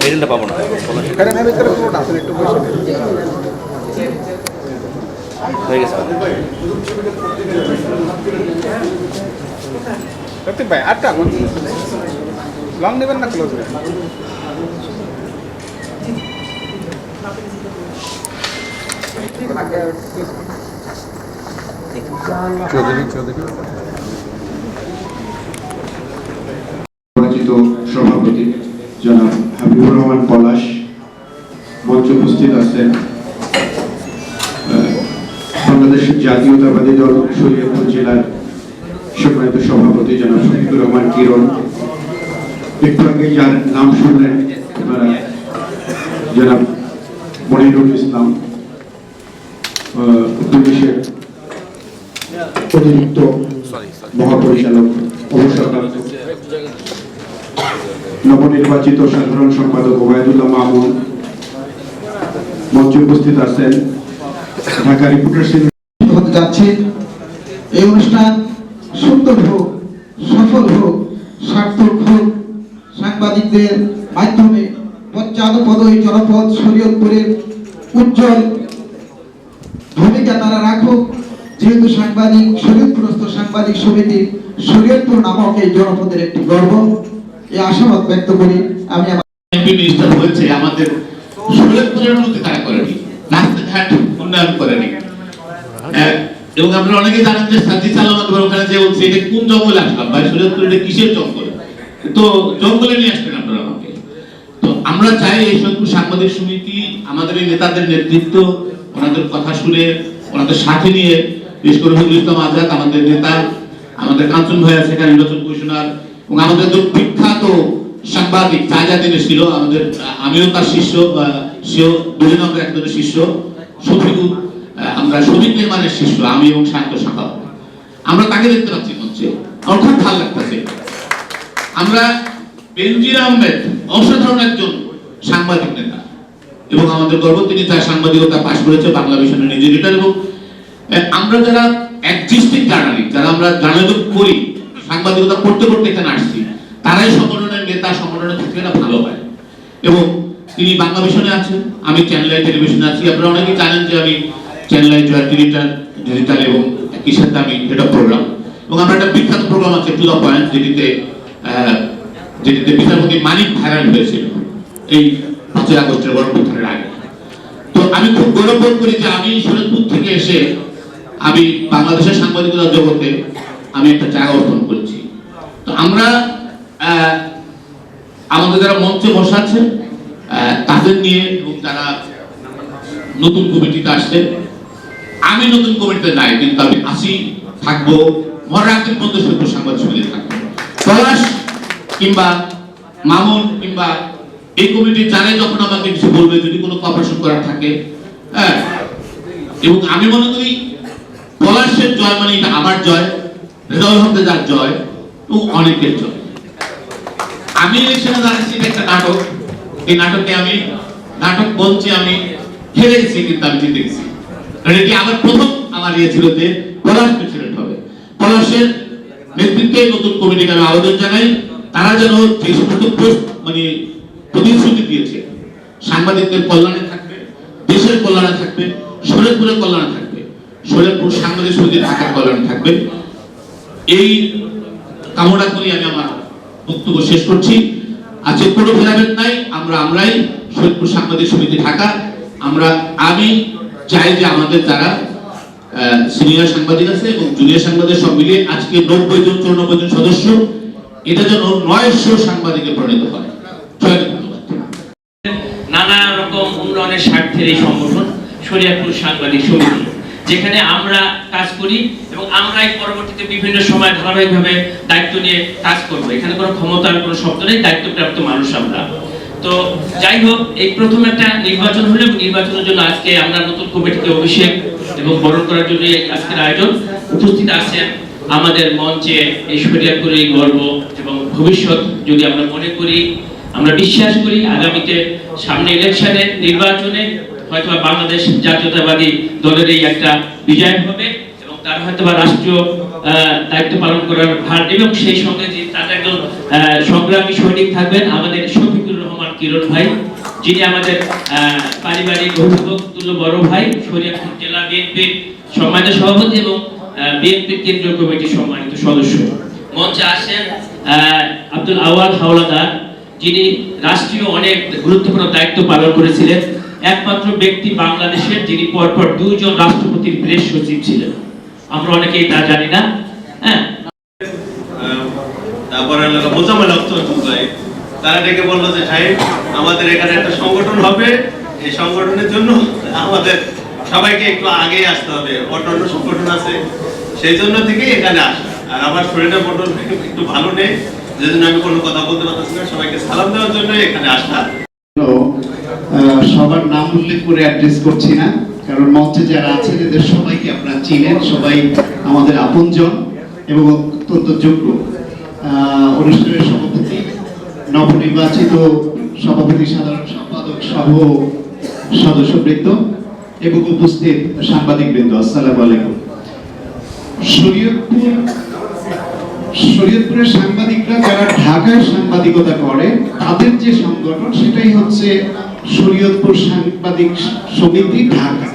মেডেলটা পাবো না হয়ে গেছে ভাই আটটা লং নেবেন না ক্লোজ পরিচিত সভাপতি জনাব হাবিবুর রহমান পলাশ মঞ্চে উপস্থিত আছেন বাংলাদেশের জাতীয়তাবাদী দল শরীয়তপুর জেলার সম্মানিত সভাপতি জনাব শফিকুর রহমান কিরণ, একটু আগে যার নাম শুনলেন জনাব মনিরুল ইসলাম, পুলিশের অতিরিক্ত মহাপরিচালক অবসরপ্রাপ্ত নবনির্বাচিত সাধারণ সম্পাদক ওবায়দুল্লাহ মামুন, মঞ্চে উপস্থিত আছেন ঢাকা রিপোর্টার্স হতে যাচ্ছে। এই অনুষ্ঠান সুন্দর হোক, সফল হোক, সার্থক হোক, সাংবাদিকদের মাধ্যমে পশ্চাদপদ এই জনপদ শরীয়তপুরের উজ্জ্বল ভূমিকা তারা রাখুক। যেহেতু সাংবাদিক শরীয়তপুরস্থ সাংবাদিক সমিতি শরীয়তপুর নামক এই জনপদের একটি গর্ব, এই আশাবাদ ব্যক্ত করি। আমি মিনিস্টার হয়েছে আমাদের শরীয়তপুরের উন্নতি তারা করেনি, রাস্তাঘাট উন্নয়ন করেনি, এবং আপনারা অনেকে জানেন যে সাজি সালামত ওখানে যে বলছে এটা কোন জঙ্গলে আসলাম ভাই, শরীয়তপুর এটা কিসের জঙ্গল, তো জঙ্গলে নিয়ে আসবেন আপনারা আমাকে। তো আমরা চাই এই সব সাংবাদিক সমিতি আমাদের এই নেতাদের নেতৃত্ব, ওনাদের কথা শুনে ওনাদের সাথে নিয়ে, বিশেষ করে রফিকুল ইসলাম আজাদ আমাদের নেতা, আমাদের কাঞ্চন ভাই আছে এখানে নির্বাচন কমিশনার, এবং আমাদের তো বিখ্যাত সাংবাদিক চাজাদিনের ছিল আমাদের, আমিও তার শিষ্য, সেও দুজন আমরা একজনের শিষ্য, শফিকুল, আমরা শফিক নির্মাণের শিষ্য, আমি এবং শান্ত শাখা, আমরা তাকে দেখতে পাচ্ছি মঞ্চে, আমার খুব ভালো লাগতেছে। আমরা বেনজির আহমেদ অসাধারণ একজন সাংবাদিক নেতা এবং আমাদের গর্ব, তিনি তার সাংবাদিকতা পাশ করেছে বাংলা মিশনের নিজের রিটার। এবং আমরা যারা এক্সিস্টিং জার্নালিস্ট, যারা আমরা জার্নালিজম করি, সাংবাদিকতা করতে করতে এখানে আসছি, তারাই সংগঠনের নেতা, সংগঠনের থাকলে না ভালো হয়। এবং তিনি বাংলা মিশনে আছেন, আমি চ্যানেল আই টেলিভিশনে আছি, আপনারা অনেকেই জানেন যে আমি চ্যানেল আই জয়েন্ট ডিজিটাল এবং একই সাথে আমি হেড অফ প্রোগ্রাম, এবং আমরা একটা বিখ্যাত প্রোগ্রাম আছে টু দ্য পয়েন্ট, যেটিতে বিচারপতি মানিক ভাইরাল হয়েছিল এই 5 আগস্টের গণঅভ্যুত্থানের আগে। তো আমি খুব গৌরব বোধ করি যে আমি শরীয়তপুর থেকে এসে আমি বাংলাদেশের সাংবাদিকতা জগতে আমি একটা জায়গা অর্জন করেছি। তো আমরা আমাদের যারা মঞ্চে বসে আছেন তাদের নিয়ে, এবং যারা নতুন কমিটিতে আসছে, আমি নতুন কমিটিতে নাই, কিন্তু আমি আসি, থাকবো, মরার আগে পর্যন্ত শরীয়তপুর সাংবাদিক সমিতি থাকবো। পলাশ কিংবা মামুন কিংবা এই কমিটি জানে যখন আমাকে কিছু বলবে, যদি কোনো কপারেশন করার থাকে, হ্যাঁ, এবং আমি মনে করি পলাশের জয় মানে এটা আমার জয়, রেজাউল হকদার জয়, ও অনেকের জয়। আমি ইলেকশনে দাঁড়াচ্ছি, এটা একটা নাটক, এই নাটকে আমি নাটক মঞ্চে আমি হেরে গেছি, কিন্তু আমি জিতে গেছি, কারণ এটি আমার প্রথম আমার ইয়ে ছিল যে পলাশ প্রেসিডেন্ট হবে। পলাশের নেতৃত্বে নতুন কমিটিকে আমি আবেদন জানাই, তারা যেন যে সমস্ত মানে প্রতিশ্রুতি দিয়েছে, সাংবাদিকদের কল্যাণে থাকবে, দেশের কল্যাণে থাকবে, শরীয়তপুরের কল্যাণে থাকবে, শরীয়তপুর সাংবাদিক সমিতি ঢাকার কল্যাণে থাকবে, এই কামনা করি আমি আমার বক্তব্য শেষ করছি। আজকে কোনো ভেদাভেদ নাই, আমরাই শরীয়তপুর সাংবাদিক সমিতি ঢাকা। আমি চাই যে আমাদের যারা সিনিয়র সাংবাদিক আছে এবং জুনিয়র সাংবাদিক সব মিলিয়ে আজকে 90 জন 94 জন সদস্য, এটা যেন 900 সাংবাদিকে পরিণত হয়। নানা রকম উন্নয়নের স্বার্থের এই সংগঠন শরীয়তপুর সাংবাদিক সমিতি, যেখানে আমরা কাজ করি এবং আমরাই পরবর্তীতে বিভিন্ন সময় ধারাবাহিকভাবে দায়িত্ব নিয়ে কাজ করব। এখানে কোনো ক্ষমতার কোনো শব্দ নেই, দায়িত্বপ্রাপ্ত মানুষ আমরা। তো যাই হোক, এই প্রথম একটা নির্বাচন হলো, নির্বাচনের জন্য আজকে আমরা নতুন কমিটিকে অভিষেক এবং বরণ করার জন্য আজকের আয়োজন। উপস্থিত আছেন আমাদের মঞ্চে এই শরীয়তপুরের গর্ব এবং ভবিষ্যৎ, যদি আমরা মনে করি, আমরা বিশ্বাস করি আগামীতে সামনে ইলেকশনে, নির্বাচনে হয়তো বাংলাদেশ জাতীয়তাবাদী দলের এই একটা বিজয় হবে, এবং তার হয়তো রাষ্ট্রীয় দায়িত্ব পালন করার ভার, এবং সেই সঙ্গে যে তার একজন সংগ্রামী সৈনিক থাকবেন আমাদের শফিকুর রহমান কিরণ ভাই, যিনি আমাদের পারিবারিক অভিভাবক তুল্য বড় ভাই, শরীয়তপুর জেলা বিএনপির সম্মানিত সভাপতি এবং বিএনপির কেন্দ্রীয় কমিটির সম্মানিত সদস্য। মঞ্চে আসেন আব্দুল আওয়াল হাওলাদার, যিনি রাষ্ট্রীয় অনেক গুরুত্বপূর্ণ দায়িত্ব পালন করেছিলেন, একমাত্র ব্যক্তি বাংলাদেশের যিনি পরপর 2 জন রাষ্ট্রপতির প্রেস সচিব ছিলেন। আমরা অনেকেই তা জানি না। হ্যাঁ, তারপরে মোজাম্মেল ভাই তারা ডেকে বললো যে সাহেব আমাদের এখানে একটা সংগঠন হবে, এই সংগঠনের জন্য আমাদের সবাইকে একটু আগে আসতে হবে, অন্যান্য সংগঠন আছে সেই জন্য থেকে এখানে আসা। আর আমার শরীরের বটন একটু ভালো নেই, যেজন্য আমি কোনো কথা বলতে পারতেছি না, সবাইকে সালাম দেওয়ার জন্য এখানে আসা। সবার নাম উল্লেখ করে অ্যাড্রেস করছি না, কারণ মঞ্চে যারা আছেন এদের সবাইকে আপনারা চিনেন, সবাই আমাদের আপনজন এবং অত্যন্ত যোগ্য। অনুষ্ঠানের সভাপতি, নবনির্বাচিত সভাপতি, সাধারণ সম্পাদক সহ সদস্যবৃন্দ এবং উপস্থিত সাংবাদিকবৃন্দ, আসসালামু আলাইকুম। শরীয়তপুরের সাংবাদিকরা যারা ঢাকায় সাংবাদিকতা করে তাদের যে সংগঠন সেটাই হচ্ছে শরীয়তপুর সাংবাদিক সমিতি ঢাকা।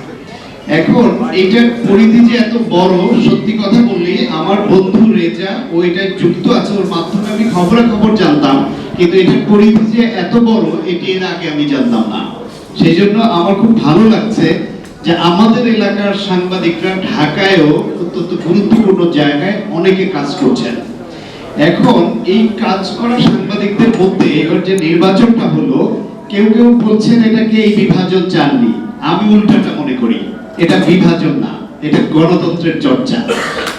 এখন এটার পরিধি যে এত বড়, সত্যি কথা বললে আমার বন্ধু রেজা ওইটাই যুক্ত আছে, ওর মাধ্যমে আমি খবরাখবর জানতাম, কিন্তু এটার পরিধি যে এত বড় এটি এর আগে আমি জানতাম না। সেই জন্য আমার খুব ভালো লাগছে যে আমাদের এলাকার সাংবাদিকরা ঢাকায়ও অত্যন্ত গুরুত্বপূর্ণ জায়গায় অনেকে কাজ করছেন। এখন এই কাজ করা সাংবাদিকদের মধ্যে এবার যে নির্বাচনটা হলো, কেউ কেউ বলছেন এটাকে এই বিভাজন চাননি, আমি উল্টাটা মনে করি এটা বিভাজন না, এটা গণতন্ত্রের চর্চা।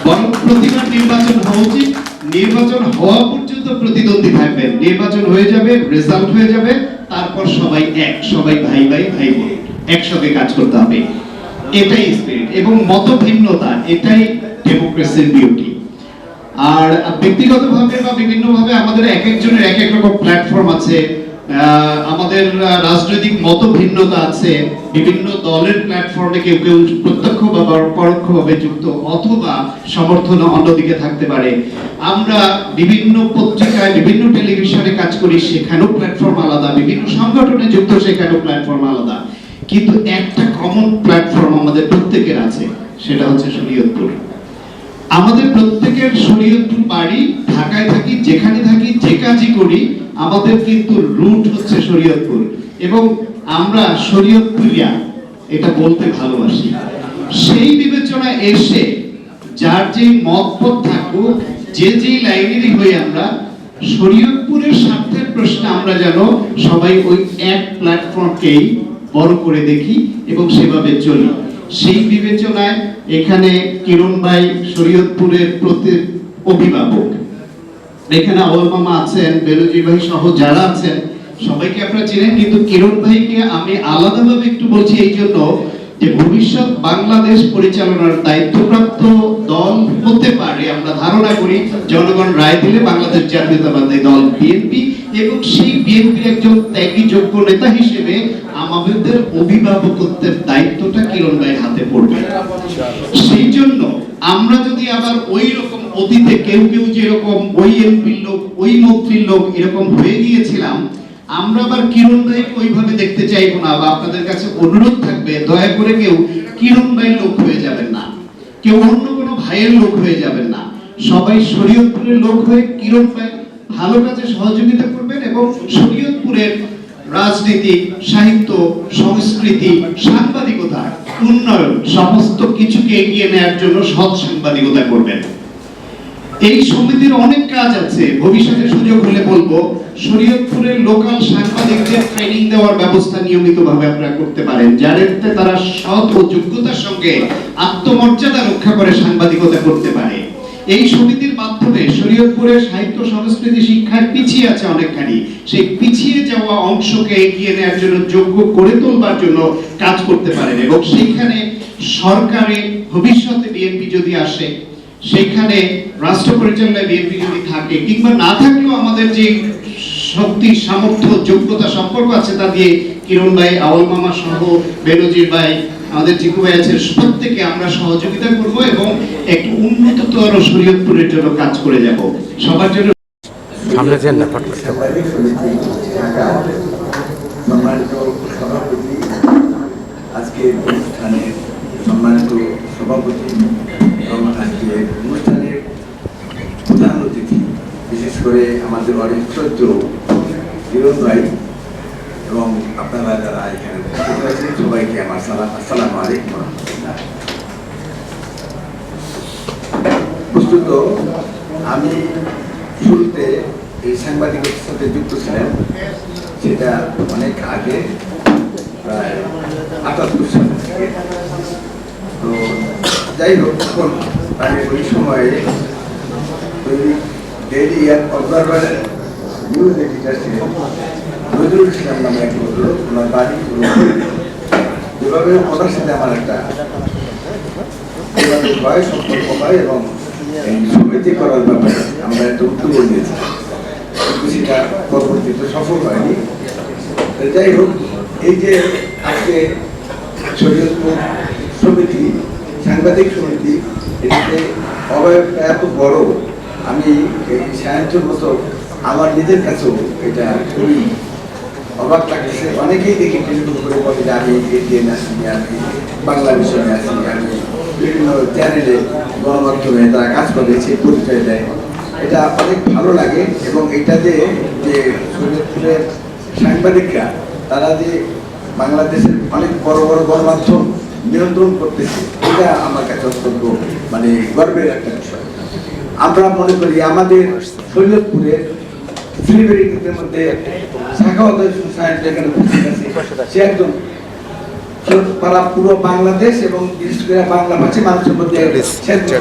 বরং প্রতিবার নির্বাচন হওয়া উচিত, নির্বাচন হওয়া পর্যন্ত প্রতিদ্বন্দ্বী থাকবেন, নির্বাচন হয়ে যাবে, রেজাল্ট হয়ে যাবে, তারপর সবাই এক, সবাই ভাই ভাই ভাই বোন, একসাথে কাজ করতে হবে। এটাই স্পিরিট এবং মতভিন্নতা, এটাই ডেমোক্রেসির বিউটি। আর ব্যক্তিগতভাবে বা বিভিন্নভাবে আমাদের এক একজনের এক এক রকম প্ল্যাটফর্ম আছে, আমাদের রাজনৈতিক মতভিন্নতা আছে, বিভিন্ন দলের প্ল্যাটফর্মে কেউ কেউ প্রত্যক্ষ বা পরোক্ষভাবে যুক্ত অথবা সমর্থন অন্যদিকে থাকতে পারে। আমরা বিভিন্ন পত্রিকায়, বিভিন্ন টেলিভিশনে কাজ করি, সেখানেও প্ল্যাটফর্ম আলাদা, বিভিন্ন সংগঠনে যুক্ত, সেখানেও প্ল্যাটফর্ম আলাদা, কিন্তু একটা কমন প্ল্যাটফর্ম আমাদের প্রত্যেকের আছে, সেটা হচ্ছে শরীয়তপুর। আমাদের প্রত্যেকের শরীয়তপুর বাড়ি, ঢাকায় থাকি, যেখানে থাকি, যে কাজই করি, আমাদের কিন্তু রুট হচ্ছে শরীয়তপুর এবং আমরা শরীয়তপুরিয়া এটা বলতে ভালোবাসি। সেই বিবেচনায় এসে যার যে মতপথ থাকুক, যে যে লাইনেরই হই, আমরা শরীয়তপুরের স্বার্থের প্রশ্নে আমরা যেন সবাই ওই এক প্ল্যাটফর্মকেই বড় করে দেখি এবং সেভাবে চলি। সেই বিবেচনায় এখানে কিরণ ভাই শরীয়তপুরের প্রতি অভিভাবক, এখানে আওয়াল মামা আছেন, বেনজির ভাই সহ যারা আছেন সবাইকে আপনারা চেনেন, কিন্তু কিরণ ভাইকে আমি আলাদাভাবে একটু বলছি এই জন্য যে ভবিষ্যৎ বাংলাদেশ পরিচালনার দায়িত্বপ্রাপ্ত দল হতে পারে আমরা ধারণা করি, জনগণ রায় দিলে বাংলাদেশ জাতীয়তাবাদী দল বিএনপি, এবং সেই বিএনপির একজন ত্যাগী যোগ্য নেতা হিসেবে আমাদের অভিভাবকত্বের দায়িত্বটা কিরণ ভাইয়ের হাতে পড়বে। সেই জন্য আমরা যদি আবার ওই রকম অতীতে কেউ কেউ যেরকম ওই এমপির লোক, ওই মন্ত্রীর লোক এরকম হয়ে গিয়েছিলাম, আমরা আবার কিরণ ভাইকে ওইভাবে দেখতে চাইবো না। বা আপনাদের কাছে অনুরোধ থাকবে, দয়া করে কেউ কিরণ ভাইয়ের লোক হয়ে যাবেন না, কেউ অন্য কোনো ভাইয়ের লোক হয়ে যাবেন না, সবাই শরীয়তপুরের লোক হয়ে কিরণ ভাই ভালো কাজে সহযোগিতা করবেন এবং শরীয়তপুরের রাজনীতি, সাহিত্য, সংস্কৃতি, সাংবাদিকতা, উন্নয়ন সমস্ত কিছুকে এগিয়ে নেওয়ার জন্য সৎ সাংবাদিকতা করবেন। এই সমিতির অনেক কাজ আছে, ভবিষ্যতে সুযোগ হলে বলবো। শরীয়তপুরের লোকাল সাংবাদিকদের ট্রেনিং দেওয়ার ব্যবস্থা নিয়মিতভাবে আপনারা করতে পারেন, যাতে তারা সৎ ও যোগ্যতার সঙ্গে আত্মমর্যাদা রক্ষা করে সাংবাদিকতা করতে পারে। এই সমিতির মাধ্যমে শরীয়তপুরের সাহিত্য, সংস্কৃতি, শিক্ষার পিছিয়ে আছে অনেকখানি, সেই পিছিয়ে যাওয়া অংশকে এগিয়ে নেওয়ার জন্য, যোগ্য করে তোলবার জন্য কাজ করতে পারেন। এবং সেইখানে সরকারে ভবিষ্যতে বিএনপি যদি আসে, সেখানে রাষ্ট্র পরিচালনায় বিএনপি যদি থাকে কিংবা না থাকলেও আমাদের যে শক্তি, সামর্থ্য, যোগ্যতা, সম্পর্ক আছে তা দিয়ে কিরণ ভাই, আওয়াল মামা সহ বেনজির ভাই, আমাদের জিকু ভাই আছে, প্রত্যেকে আমরা সহযোগিতা করব এবং একটু উন্নততর শরীয়তপুরের জন্য কাজ করে যাব। সবার জন্য সামনে যেন না ফট করে। সাংবাদিক সমিতি ঢাকা সম্মানিত সভাপতি, আজকের অনুষ্ঠানের সম্মানিত সভাপতি এবং আজকের অনুষ্ঠানের প্রধান অতিথি, বিশেষ করে আমাদের অনেক শ্রদ্ধেয় কিরণ ভাই এবং আপনারা যারা এখানে উপস্থিত হয়েছেন সবাইকে আমার সালাম। আসসালামু আলাইকুম ওয়া রাহমাতুল্লাহ। বস্তুত আমি শুরুতে এই সাংবাদিকতার সাথে যুক্ত ছিলাম, সেটা অনেক আগে, প্রায় ৭৮ সাল থেকে। তো যাই হোক, তখন আমি ওই সময়ে ওই ডেইলি অবজারভারের নিউজ এডিটর ছিলেন নজরুল ইসলাম নামে এক ভদ্রলোক। ওনার বাড়ি যেভাবে ওনার সাথে আমার একটা হয় সম্পর্ক হয় এবং এই সমিতি করার ব্যাপারে আমরা একটা উদ্যোগ নিয়েছিলাম, কিন্তু সেটা পরবর্তীতে সফল হয়নি। যাই হোক, এই যে আজকে শরীয়তপুর সমিতি, সাংবাদিক সমিতি, এটাতে অবয়বটা এত বড়, আমি এই সাহায্যের মতো আমার নিজের কাছেও এটা খুবই অবাক লাগছে। অনেকেই দেখি টেলিফোন করে বলে যে আমি এটিএন আসি, আমি বাংলা মিশনে আসি, আমি বিভিন্ন চ্যানেলে গণমাধ্যমে তারা কাজ করে সেই পরিচয় দেয়। এটা অনেক ভালো লাগে এবং এটা যে শরীয়তপুরের সাংবাদিকরা তারা যে বাংলাদেশের অনেক বড় বড় গণমাধ্যম নিয়ন্ত্রণ করতেছে, এটা আমার কাছে অত্যন্ত মানে গর্বের একটা বিষয়। আমরা মনে করি আমাদের শরীয়তপুরের সেলিব্রিটিদের মধ্যে সাখাওয়াত হোসেন যেখানে উপস্থিত আছে, সে একজন পারা পুরো বাংলাদেশ এবং বিশেষ করে বাংলা ভাষী মানুষের মধ্যে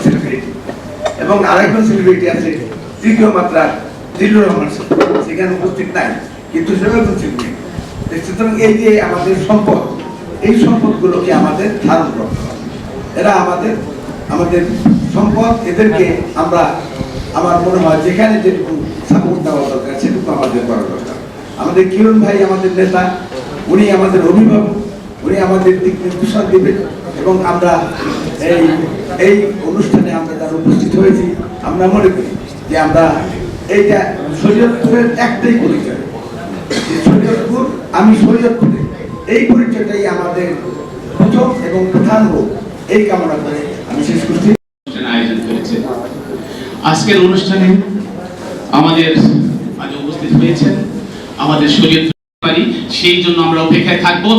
সেলিব্রিটি। এবং আরেকজন সেলিব্রিটি আছে তৃতীয় মাত্রার জিল্লুর রহমান, সেখানে উপস্থিত নাই, কিন্তু সেও একজন সেলিব্রিটি। সুতরাং এই যে আমাদের সম্পদ, এই সম্পদগুলোকে আমাদের ধারণ করতে হবে। এরা আমাদের সম্পদ, এদেরকে আমরা, আমার মনে হয় যেখানে যেটুকু সাপোর্ট দেওয়া দরকার সেটুকু আমাদের করা দরকার। আমাদের কিরণ ভাই আমাদের নেতা, উনি আমাদের অভিভাবক, উনি আমাদের দিক নির্দেশনা দিবেন এবং আমরা এই অনুষ্ঠানে আমরা যারা উপস্থিত হয়েছি, আমরা মনে করি যে আমরা এইটা শরীয়তপুরের একটাই পরিচয়, যে শরীয়তপুর, আমি শরীয়তপুরে, এই পরিচয়টাই আমাদের প্রথম এবং প্রধান হোক, এই কামনা করে আমি শেষ করছি। আয়োজন করেছে আজকের অনুষ্ঠানে আমাদের মাঝে উপস্থিত হয়েছেন আমাদের শরীয়তপুর, সেই জন্য আমরা অপেক্ষায় থাকবো।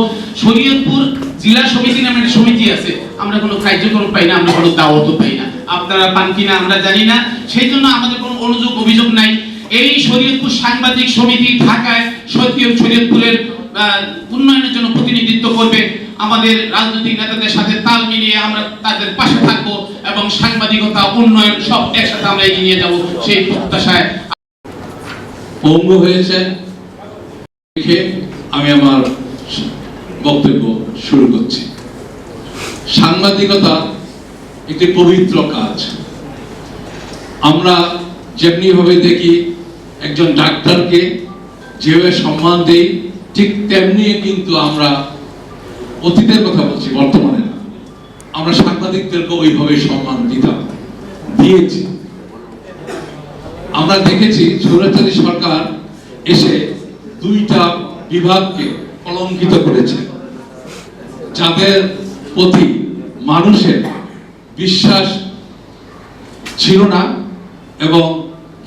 শরীয়তপুর জেলা সমিতি নামে একটা সমিতি আছে, আমরা কোনো কার্যক্রম পাই না, আমরা কোনো দাওয়াতও পাই না, আপনারা পান কিনা আমরা জানি না, সেই জন্য আমাদের কোনো অভিযোগ নাই। এই শরীয়তপুর সাংবাদিক সমিতি ঢাকায় শরীয়তপুরের উন্নয়নের জন্য প্রতিনিধিত্ব করবে। আমাদের রাজনৈতিক নেতাদের সাথে তাল মিলিয়ে আমরা তাদের পাশে থাকবো এবং সাংবাদিকতা, উন্নয়ন সব একসাথে আমরা এগিয়ে নিয়ে যাবো, সেই প্রত্যাশায় পঙ্গু হয়েছে। আমি আমার বক্তব্য শুরু করছি। সাংবাদিকতা একটি পবিত্র কাজ। আমরা যেমনি ভাবে দেখি একজন ডাক্তারকে যেভাবে সম্মান দেই, ঠিক তেমনি কিন্তু আমরা অতীতের কথা বলছি, বর্তমানে না, আমরা সাংবাদিকদেরকে ওইভাবে সম্মান দিয়েছি। আমরা দেখেছি স্বৈরাচারী সরকার এসে দুইটা বিভাগকে কলঙ্কিত করেছে, যাদের প্রতি মানুষের বিশ্বাস ছিল না এবং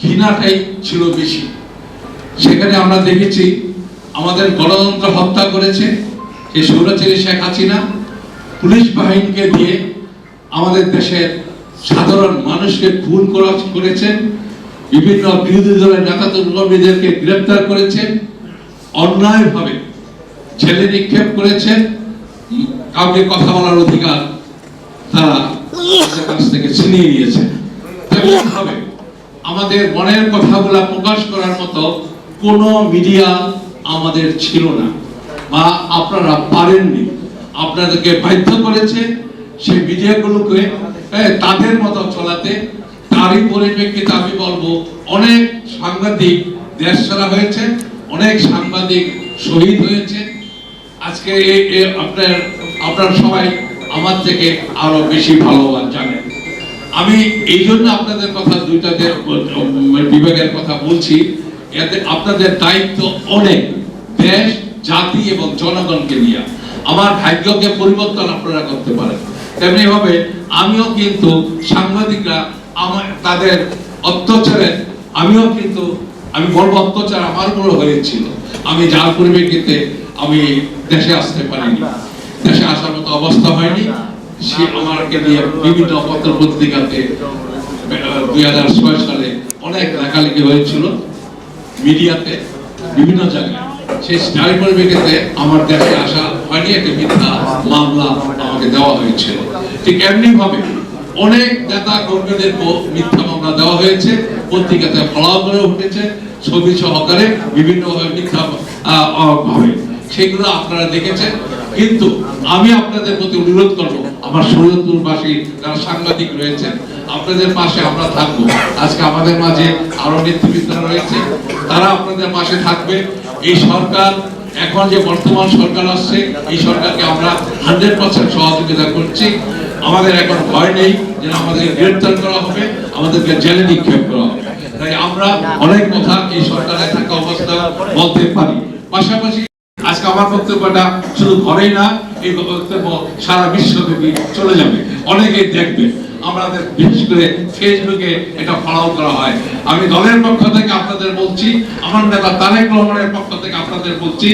ঘৃণাটাই ছিল বেশি। সেখানে আমরা দেখেছি আমাদের গণতন্ত্র হত্যা করেছে এই স্বৈরাচারী শেখ হাসিনা, পুলিশ বাহিনীকে দিয়ে আমাদের দেশের সাধারণ মানুষকে খুন করেছেন, বিভিন্ন বিরোধী দলের নেতা কর্মীদেরকে গ্রেফতার করেছেন, অন্যায়ভাবে ছেলে নিক্ষেপ করেছেন, কাউকে কথা বলার অধিকার তারা কাছ থেকে ছিনিয়ে নিয়েছে। তেমনভাবে আমাদের মনের কথাগুলা প্রকাশ করার মতো কোনো মিডিয়া আমাদের ছিল না, বা আপনারা পারেননি, আপনাদেরকে বাধ্য করেছে সেই মিডিয়াগুলোকে তাদের মতো চলাতে। তারই পরিপ্রেক্ষিতে আমি বলবো অনেক সাংবাদিক দেশ ছাড়া হয়েছে, অনেক সাংবাদিক শহীদ হয়েছে। আজকে আপনারা সবাই আমার থেকে আরো বেশি ভালোবাসা জানেন। আমি এই জন্য আপনাদের কথা দুইটা বিভাগের কথা বলছি, এতে আপনাদের দায়িত্ব অনেক, দেশ, জাতি এবং জনগণকে নিয়ে। আমার ভাগ্যকে পরিবর্তন আপনারা করতে পারেন। তেমনি ভাবে আমিও কিন্তু সাংবাদিকরা তাদের অত্যাচারে আমি বলবো অত্যাচার আমার উপর হয়েছিল। আমি যার পরিপ্রেক্ষিতে আমি দেশে আসতে পারিনি, দেশে আসার মতো অবস্থা হয়নি। সে আমাকে নিয়ে বিভিন্ন পত্র পত্রিকাতে 2006 সালে অনেক লেখালেখি হয়েছিল, মিডিয়াতে বিভিন্ন জায়গায়। সেই স্টাইল পরিপ্রেক্ষিতে আমার দেশে আসা হয়নি, একটা মিথ্যা মামলা আমাকে দেওয়া হয়েছিল। ঠিক এমনি ভাবে অনেক নেতা কর্মীদের মিথ্যা মামলা দেওয়া হয়েছে, পত্রিকাতে ফলাও করে উঠেছে, ছবি সহকারে বিভিন্ন মিথ্যা ভাবে, সেগুলো আপনারা দেখেছেন। কিন্তু আমি আপনাদের প্রতি অনুরোধ করব, আমার শরীয়তপুরবাসী যারা সাংবাদিক রয়েছেন, আপনাদের পাশে আমরা থাকবো। আজকে আমাদের মাঝে আরো নেতৃবৃন্দরা রয়েছে, তারা আপনাদের পাশে থাকবে। এই সরকার, এখন যে বর্তমান সরকার আসছে, এই সরকারকে আমরা 100% সহযোগিতা করছি। আমাদের এখন ভয় নেই যে আমাদের গ্রেফতার করা হবে, আমাদেরকে জেলে নিক্ষেপ করা হবে। তাই আমরা অনেক কথা এই সরকারে থাকা অবস্থা বলতে পারি। পাশাপাশি আজকে আমার বক্তব্যটা শুধু ঘরেই না, এই বক্তব্য সারা বিশ্বব্যাপী চলে যাবে, অনেকেই দেখবে। আমাদের বিশেষ করে ফেসবুকে এটা ফলো করা হয়। আমি দলের পক্ষ থেকে আপনাদের বলছি, আমার নেতা তারেক রহমানের পক্ষ থেকে আপনাদের বলছি,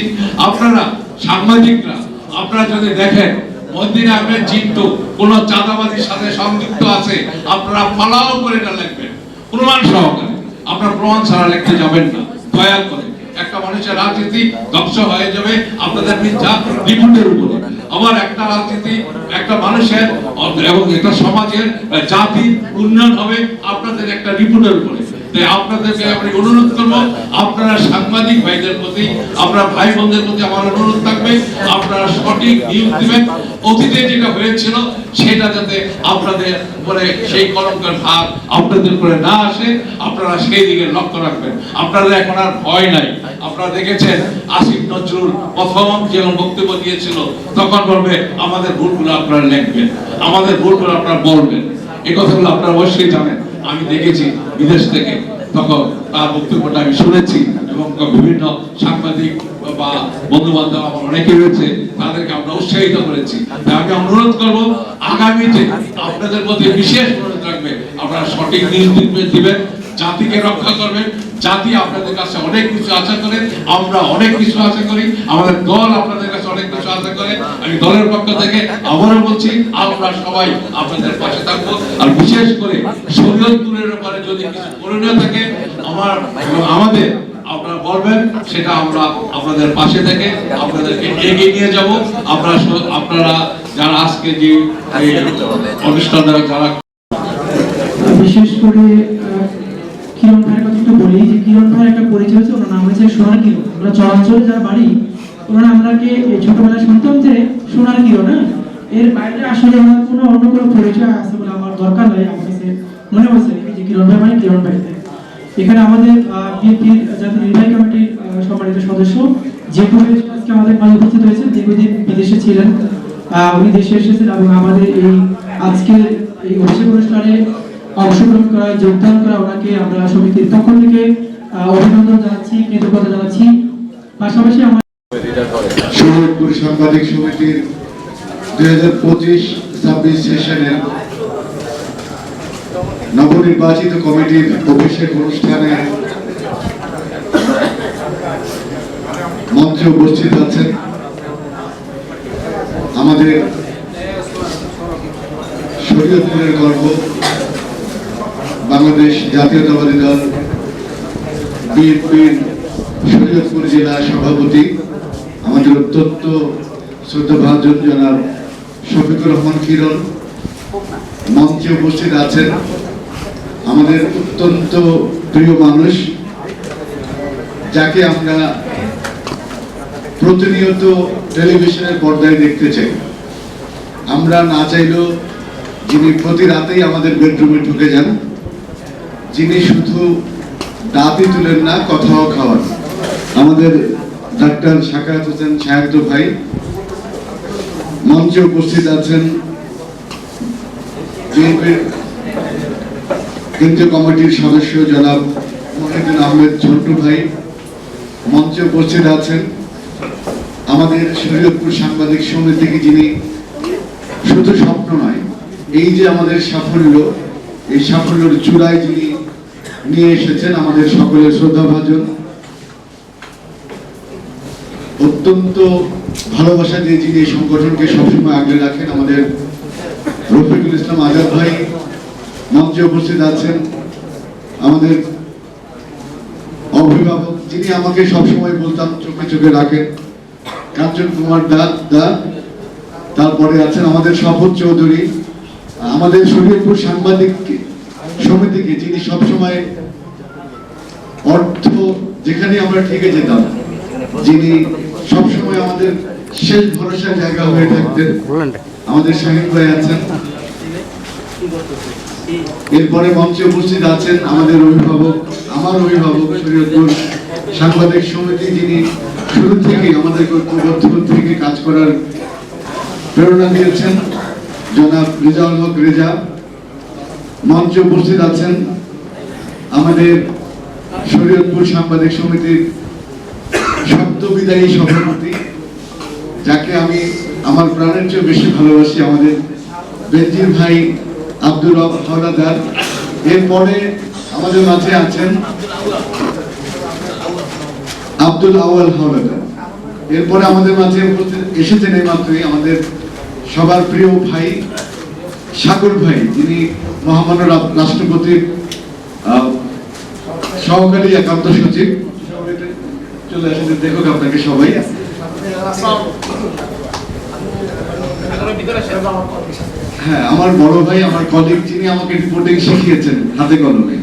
আপনারা সাংবাদিকরা আপনারা যদি দেখেন মদিনা আহমেদ জিন্টু কোন চাঁদাবাজির সাথে সংযুক্ত আছে, আপনারা ফলো করে এটা লিখবেন প্রমাণ সহকারে। আপনারা প্রমাণ ছাড়া লিখতে যাবেন না, দয়া করে। একটা মানুষের রাজনীতি ধ্বংস হয়ে যাবে আপনাদের মিথ্যা রিপোর্টের উপরে। আবার একটা রাজনীতি, একটা মানুষের এবং একটা সমাজের জাতির উন্নয়ন হবে আপনাদের একটা রিপোর্টের উপরে। তাই আপনাদেরকে আমি অনুরোধ করবো, আপনারা সাংবাদিক ভাইদের প্রতি, আপনারা ভাই বোনদের প্রতি আমার অনুরোধ থাকবে, আপনারা সঠিক নিউজ দিবেন। অতীতে যেটা হয়েছিল সেটা যাতে আপনাদের উপরে সেই কলঙ্কের ভার আপনাদের উপরে না আসে, আপনারা সেই দিকে লক্ষ্য রাখবেন। আপনাদের এখন আর ভয় নাই। আপনারা দেখেছেন আসিফ নজরুল প্রথম যখন বক্তব্য দিয়েছিল, তখন বলবে আমাদের ভুলগুলো আপনারা লিখবেন, আমাদের ভুলগুলো আপনারা বলবেন। এই কথাগুলো আপনারা অবশ্যই জানেন। আমি দেখেছি বিদেশ থেকে, তখন তার বক্তব্যটা আমি শুনেছি এবং বিভিন্ন সাংবাদিক বা বন্ধু বান্ধব আমার অনেকে রয়েছে, তাদেরকে আমরা উৎসাহিত করেছি। আমি অনুরোধ করবো আগামীতে আপনাদের মধ্যে বিশেষ অনুরোধ রাখবে, আপনারা সঠিক নিউজ দিবেন, জাতিকে রক্ষা করবেন। জাতি আপনাদের কাছে অনেক কিছু আশা করে, আমরা অনেক কিছু আশা করি, আমাদের দল আপনাদের কাছে অনেক কিছু আশা করে। আমি দলের পক্ষ থেকে আবারও বলছি, আমরা সবাই আপনাদের পাশে থাকবো। আর বিশেষ করে শরীয়তপুরের ব্যাপারে যদি কিছু করণীয় থাকে আমাদের, আপনারা বলবেন, সেটা আমরা আপনাদের পাশে থেকে আপনাদেরকে এগিয়ে নিয়ে যাব। আপনারা যারা আজকে যে অনুষ্ঠান যারা, বিশেষ করে কিরণ ভাইয়ের কথা একটু বলি, যে কিরণ ভাইয়ের একটা পরিচয় হচ্ছে, ওনার নাম হচ্ছে সোনার কিরণ। আমরা চরাঞ্চলে যারা বাড়ি, ওনারা আমরাকে ছোটবেলায় শুনতাম যে সোনার কিরণ। এর বাইরে আসলে ওনার কোনো অন্য কোনো পরিচয় আছে বলে আমার দরকার নাই। আমার কাছে মনে হয়েছে যে কিরণ ভাই মানে কিরণ ভাই। এখানে আমাদের বিএনপির জাতীয় নির্বাহী কমিটির সম্মানিত সদস্য যেগুলো আজকে আমাদের মাঝে উপস্থিত হয়েছেন, যেগুলি বিদেশে ছিলেন, উনি দেশে এসেছেন এবং আমাদের এই আজকের এই অভিষেক অনুষ্ঠানে অংশগ্রহণ করা, যোগদান করা, ওনাকে আমরা সমিতির পক্ষ থেকে অভিনন্দন জানাচ্ছি, কৃতজ্ঞতা জানাচ্ছি। পাশাপাশি আমার শরীয়তপুর সাংবাদিক সমিতির 2025-26 সেশনের নবনির্বাচিত কমিটির অভিষেক অনুষ্ঠানে মঞ্চে উপস্থিত আছেন আমাদের শরীয়তপুরের গর্ব বাংলাদেশ জাতীয়তাবাদী দল বিএনপির শরীয়তপুর জেলা সভাপতি, আমাদের অত্যন্ত শ্রদ্ধাভাজন জনাব শফিকুর রহমান কিরণ। মঞ্চে উপস্থিত আছেন আমাদের অত্যন্ত প্রিয় মানুষ, যাকে আমরা প্রতিনিয়ত টেলিভিশনের পর্দায় দেখতে চাই। আমরা না চাইলেও যিনি প্রতি রাতেই আমাদের বেডরুমে ঢুকে যান, যিনি শুধু দাঁতই তুলেন না, কথাও খাওয়ান, আমাদের ডাক্তার সাকাত হোসেন সাহেব ভাই। মঞ্চে উপস্থিত আছেন বিএনপির কেন্দ্রীয় কমিটির সদস্য জনাব মনির মহিউদ্দিন আহমেদ ছোট্ট ভাই, মঞ্চে উপস্থিত আছেন আমাদের শরীয়তপুর সাংবাদিক সমিতিকে, যিনি শুধু স্বপ্ন নয়, এই যে আমাদের সাফল্য, এই সাফল্যের চূড়ায় যিনি নিয়ে এসেছেন আমাদের সকলের শ্রদ্ধাভাজন, অত্যন্ত ভালোবাসা দিয়ে যিনি এই সংগঠনকে সবসময় আগলে রাখেন, আমাদের রফিকুল ইসলাম আজাদ ভাই মঞ্চে উপস্থিত আছেন। আমাদের অভিভাবক, যিনি আমাকে সবসময় বলতাম চোখে চোখে রাখেন, কাঞ্চন কুমার দা। তারপরে আছেন আমাদের শপথ চৌধুরী, আমাদের শরীয়তপুর সাংবাদিক সমিতিকে যিনি সবসময় অর্থ যেখানে আমরা ঠেকে যেতাম, যিনি সবসময় আমাদের শেষ ভরসার জায়গা হয়ে থাকতেন, আমাদের শাহিন ভাই আছেন। এরপরে মঞ্চে উপস্থিত আছেন আমাদের অভিভাবক, আমার অভিভাবক শরীয়তপুর সাংবাদিক সমিতি, যিনি শুরু থেকে আমাদের ঐক্যবদ্ধ থেকে কাজ করার প্রেরণা দিয়েছেন, জনাব রেজাউল হক রেজা। মঞ্চে উপস্থিত আছেন আমাদের শরীয়তপুর সাংবাদিক সমিতির সদ্য বিদায়ী সভাপতি, যাকে আমি আমার প্রাণের চেয়ে বেশি ভালোবাসি, আমাদের বেনজির ভাই আব্দুল রব হাওলাদার। এরপরে আমাদের মাঝে আছেন আব্দুল আওয়াল হাওলাদার। এরপরে আমাদের মাঝে এসেছেন এই মাত্রই আমাদের সবার প্রিয় ভাই সাগর ভাই, যিনি মহামান্য রাষ্ট্রপতির সহকারী একান্ত সচিব। চলে আসেন, দেখুক আপনাকে সবাই। হ্যাঁ, আমার বড় ভাই, আমার কলিগ, যিনি আমাকে রিপোর্টিং শিখিয়েছেন হাতে কলমে।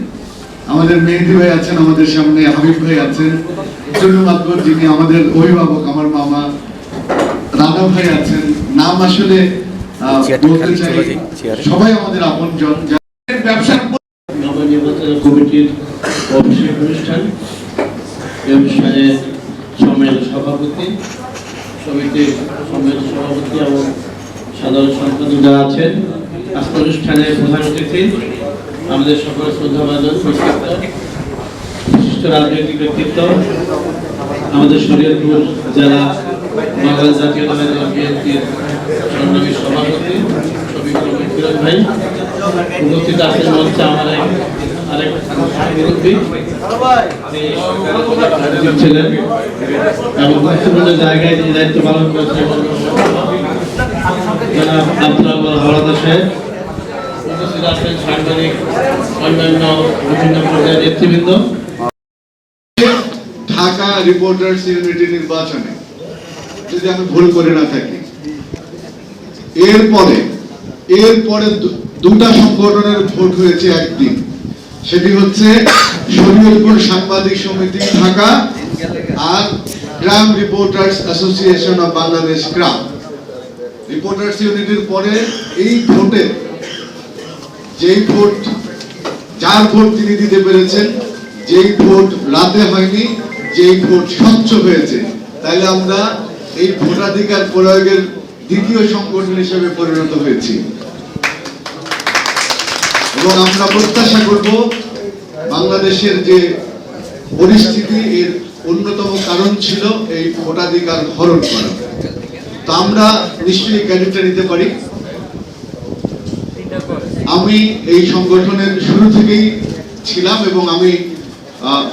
আমাদের মেহেদি ভাই আছেন আমাদের সামনে, হাবিব ভাই আছেন, চন্দ্রমাতবর যিনি আমাদের অভিভাবক, আমার মামা, রানা ভাই আছেন। নাম আসলে বলতে চাই, সবাই আমাদের আপনজন। ব্যবসা নবনির্বাচিত কমিটির অভিষেক অনুষ্ঠান, এই অনুষ্ঠানে সম্মানিত সভাপতি, সমিতির সম্মানিত সভাপতি এবং সাধারণ সম্পাদক যারা আছেন, আজকের অনুষ্ঠানে প্রধান অতিথি আমাদের সকল শ্রদ্ধাভাজন বিশিষ্ট রাজনৈতিক ব্যক্তিত্ব, আমাদের শরীয়তপুর জেলা বাংলাদেশ জাতীয়তাবাদী দল বিএনপির সংগ্রামী সভাপতি শফিকুল ভাই, উপস্থিত আছেন মঞ্চে আমার আরেক মুরব্বী ছিলেন এবং গুরুত্বপূর্ণ জায়গায় তিনি দায়িত্ব পালন করেছেন জনাব আব্দুল আওয়াল হাওলাদার সাহেব। উপস্থিত আছেন সাংবাদিক, অন্যান্য বিভিন্ন পর্যায়ের নেতৃবৃন্দ। ঢাকা রিপোর্টার্স ইউনিটি নির্বাচনে যদি আমি ভুল করে না থাকি, এরপরে দুটা সংগঠনের ভোট হয়েছে একদিন। সেটি হচ্ছে শরীয়তপুর সাংবাদিক সমিতি ঢাকা আর Gram reporters association of Bangladesh Gram. Reporters ইউনিটির পরে এই ভোটে যার ভোট তিনি দিতে পেরেছেন, যেই ভোট রাতে হয়নি, যেই ভোট স্বচ্ছ হয়েছে, তাইলে আমরা এই ভোটাধিকার প্রয়োগের দ্বিতীয় সংগঠন হিসেবে পরিণত হয়েছি। এবং আমরা প্রত্যাশা করব বাংলাদেশের যে পরিস্থিতি, এর অন্যতম কারণ ছিল এই ভোটাধিকার হরণ করা। তো আমরা নিশ্চয়ই ক্যাডেটটা নিতে পারি। আমি এই সংগঠনের শুরু থেকেই ছিলাম এবং আমি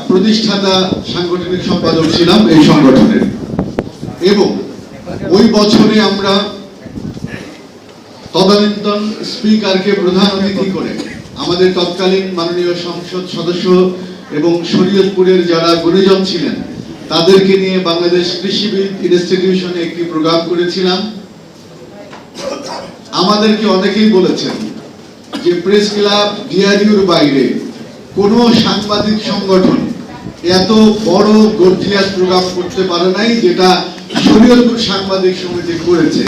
প্রতিষ্ঠাতা সাংগঠনিক সম্পাদক ছিলাম এই সংগঠনের। এবং ওই বছরে আমরা তদানীন্তন স্পিকারকে প্রধান অতিথি করে আমাদের তৎকালীন মাননীয় সংসদ সদস্য এবং শরীয়তপুরের যারা গুণীজন ছিলেন তাদেরকে নিয়ে বাংলাদেশ কৃষিবিদ ইনস্টিটিউশনে একটি প্রোগ্রাম করেছিলাম। আমাদেরকে অনেকেই বলেছেন যে প্রেস ক্লাব ডিআরইউর বাইরে কোনো সাংবাদিক সংগঠন এত বড় গর্জিয়াস প্রোগ্রাম করতে পারে নাই যেটা শরীয়তপুর সাংবাদিক সমিতি করেছে,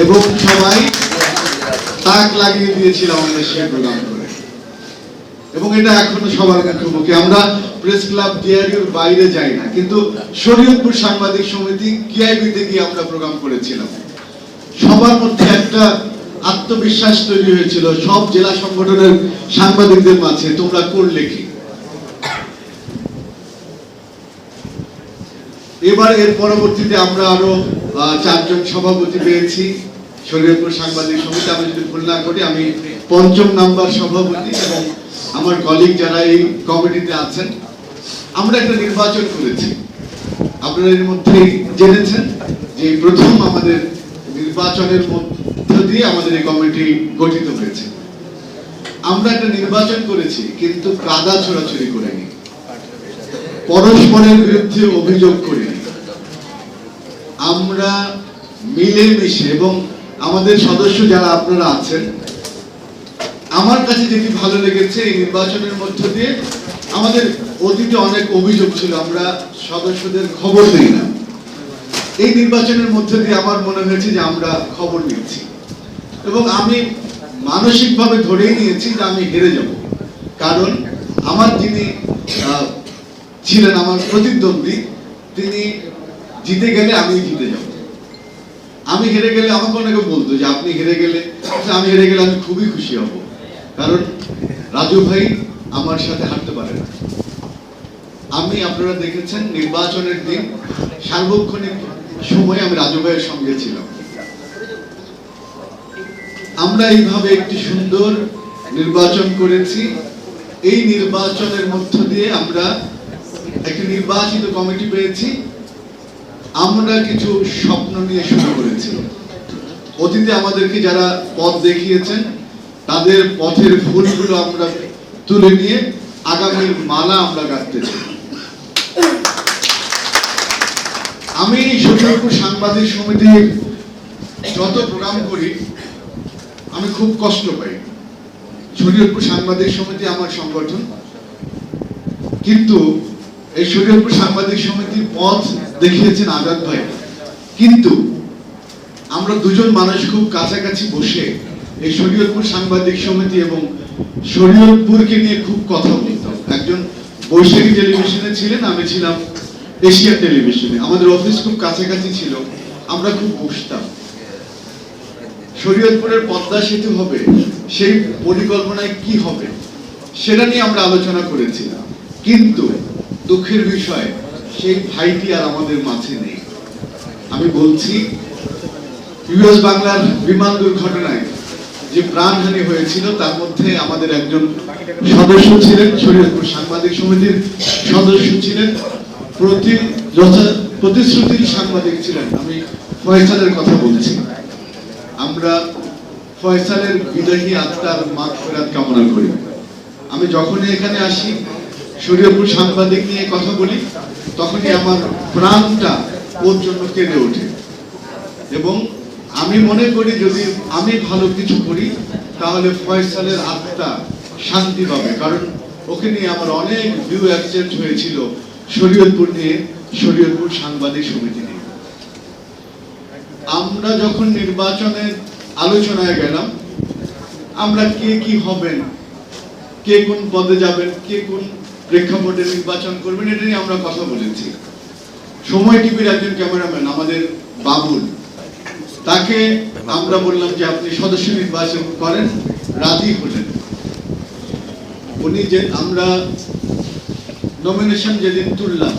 এবং সবাই তাক লাগিয়ে দিয়েছিল আমাদের সেই প্রোগ্রাম করে। এবং এটা এখনো সবার মুখে, আমরা প্রেস ক্লাব ডিআরইউর বাইরে যাই না, কিন্তু শরীয়তপুর সাংবাদিক সমিতি কিআইবিতে গিয়ে আমরা প্রোগ্রাম করেছিলাম। সবার মধ্যে একটা আত্মবিশ্বাস তৈরি হয়েছিল সব জেলা সংগঠনের সাংবাদিকদের মাঝে, তোমরা করলে কি। এবার এর পরবর্তীতে আমরা আরো 4 জন সভাপতি পেয়েছি শরীয়তপুর সাংবাদিক সমিতি। আমি যদি ভুল না করি আমি 5ম নাম্বার সভাপতি, এবং আমার কলিগ যারা এই কমিটিতে আছেন। আমরা একটা নির্বাচন করেছি, আপনারা এর মধ্যেই জেনেছেন যে প্রথম আমাদের নির্বাচনের মধ্য দিয়ে আমাদের এই কমিটি গঠিত হয়েছে। আমরা একটা নির্বাচন করেছি কিন্তু কাদা ছোড়াছুড়ি করিনি, পরস্পরের বিরুদ্ধে অভিযোগ করিনি। আমরা মিলেমিশে, এবং আমাদের সদস্য যারা আপনারা আছেন, আমার কাছে যেটি ভালো লেগেছে এই নির্বাচনের মধ্য দিয়ে, আমাদের অতীতে অনেক অভিযোগ ছিল আমরা সদস্যদের খবর দিই না। এই নির্বাচনের মধ্য দিয়ে আমার মনে হয়েছে যে আমরা খবর নিচ্ছি, এবং আমি মানসিকভাবে ধরেই নিয়েছি যে আমি হেরে যাব, কারণ আমার যিনি ছিলেন আমার প্রতিদ্বন্দ্বী, তিনি জিতে গেলে আমি জিতে যাব। আমি হেরে গেলে আমাকে অনেকে বলতো যে আপনি হেরে গেলে, আমি হেরে গেলে আমি খুবই খুশি হব, কারণ রাজু ভাই আমার সাথে হাঁটতে পারে না। আমি, আপনারা দেখেছেন নির্বাচনের দিন সার্বক্ষণিক সময় আমি রাজু ভাইয়ের সঙ্গে ছিলাম। আমরা এইভাবে একটি সুন্দর নির্বাচন করেছি। এই নির্বাচনের মধ্য দিয়ে আমরা একটি নির্বাচিত কমিটি পেয়েছি। আমরা কিছু স্বপ্ন নিয়ে শুরু করেছি। অতীতে আমাদেরকে যারা পথ দেখিয়েছেন তাদের পথের ফুলগুলো আমরা তুলে নিয়ে আগামীর মালা আমরা গাঁথতেছি। আমি শরীয়তপুর সাংবাদিক সমিতির যত প্রোগ্রাম করি আমি খুব কষ্ট পাই। শরীয়তপুর সাংবাদিক সমিতি আমার সংগঠন, কিন্তু এই শরীয়তপুর সাংবাদিক সমিতির পথ দেখিয়েছেন আজাদ ভাই, কিন্তু আমরা দুজন মানুষ খুব কাছাকাছি বসে এই শরীয়তপুর সাংবাদিক সমিতি এবং শরীয়তপুরকে নিয়ে খুব কথা বলতাম। একজন বৈশাখী টেলিভিশনে ছিলেন, আমি ছিলাম এশিয়া টেলিভিশনে। আমাদের অফিস খুব কাছাকাছি ছিল, আমরা খুব বসতাম। শরীয়তপুরের পদ্মা সেতু হবে, সেই পরিকল্পনায় কি হবে সেটা নিয়ে আমরা আলোচনা করেছিলাম, কিন্তু দুঃখের বিষয় সেই ভাইটি আর আমাদের মাঝে নেই। আমি বলছি ইউএস বাংলার বিমান দুর্ঘটনায় যে প্রাণহানি হয়েছিল তার মধ্যে আমাদের একজন সদস্য ছিলেন, শরীয়তপুর সাংবাদিক সমিতির সদস্য ছিলেন, প্রতিশ্রুতির সাংবাদিক ছিলেন। আমি ফয়সালের কথা বলছি। আমরা ফয়সালের বিদায়ী আত্মার মাগফিরাত কামনা করি। আমি যখনই এখানে আসি শরীয়তপুর সাংবাদিক নিয়ে কথা বলি, তখনই আমার প্রাণটা ওর জন্য কেঁদে ওঠে, এবং আমি মনে করি যদি আমি ভালো কিছু করি তাহলে ফয়সালের আত্মা শান্তি পাবে, কারণ ওকে নিয়ে আমার অনেক ভিউ এক্সচেঞ্জ হয়েছিল শরীয়তপুর নিয়ে, শরীয়তপুর সাংবাদিক সমিতি নিয়ে। আমরা যখন নির্বাচনের আলোচনায় গেলাম, আমরা কে কি হবেন, কে কোন পদে যাবেন, কে কোন প্রেক্ষাপটে নির্বাচন করবেন, এটা নিয়ে আমরা কথা বলেছি। সময় টিভির একজন ক্যামেরাম্যান আমাদের বাবুল, তাকে আমরা বললাম যে আপনি সদস্য নির্বাচন করেন, রাজি হলেন। উনি যে আমরা নমিনেশন যেদিন তুললাম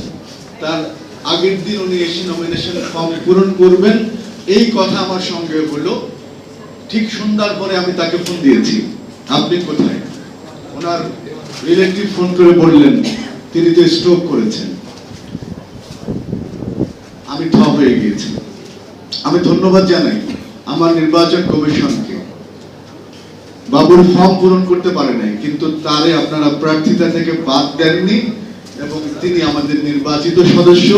তার আগের দিন উনি এসে নমিনেশন ফর্ম পূরণ করবেন, এই কথা আমার সঙ্গে হলো। ঠিক সন্ধ্যার পরে আমি তাকে ফোন দিয়েছি, আপনি কোথায়? ওনার রিলেটিভ ফোন করে বললেন তিনি তো স্ট্রোক করেছেন। আমি থ হয়ে গিয়েছি। আমি ধন্যবাদ জানাই আমার নির্বাচন কমিশনকে। বাবুর ফর্ম পূরণ করতে পারে নাই, কিন্তু তারে আপনারা প্রার্থিতা থেকে বাদ দেননি, এবং তিনি আমাদের নির্বাচিত সদস্য।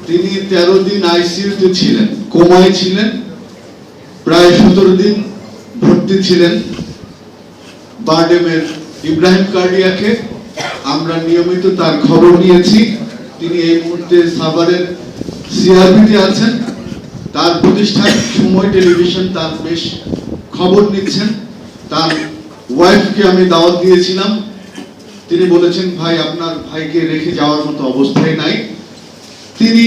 তিনি 13 দিন আইসিইউতে ছিলেন, কোমায় ছিলেন, প্রায় 17 দিন ভর্তি ছিলেন বারডেমের ইব্রাহিম কার্ডিয়াকে। আমরা নিয়মিত তার খবর নিয়েছি। তিনি এই মুহূর্তে সাভারের সিআরপিতে আছেন। তার প্রতিষ্ঠান সময় টেলিভিশন তার বেশ খবর নিচ্ছেন। তার ওয়াইফকে আমি দাওয়াত দিয়েছিলাম, তিনি বলেছেন ভাই আপনার ভাইকে রেখে যাওয়ার মতো অবস্থায় নাই। তিনি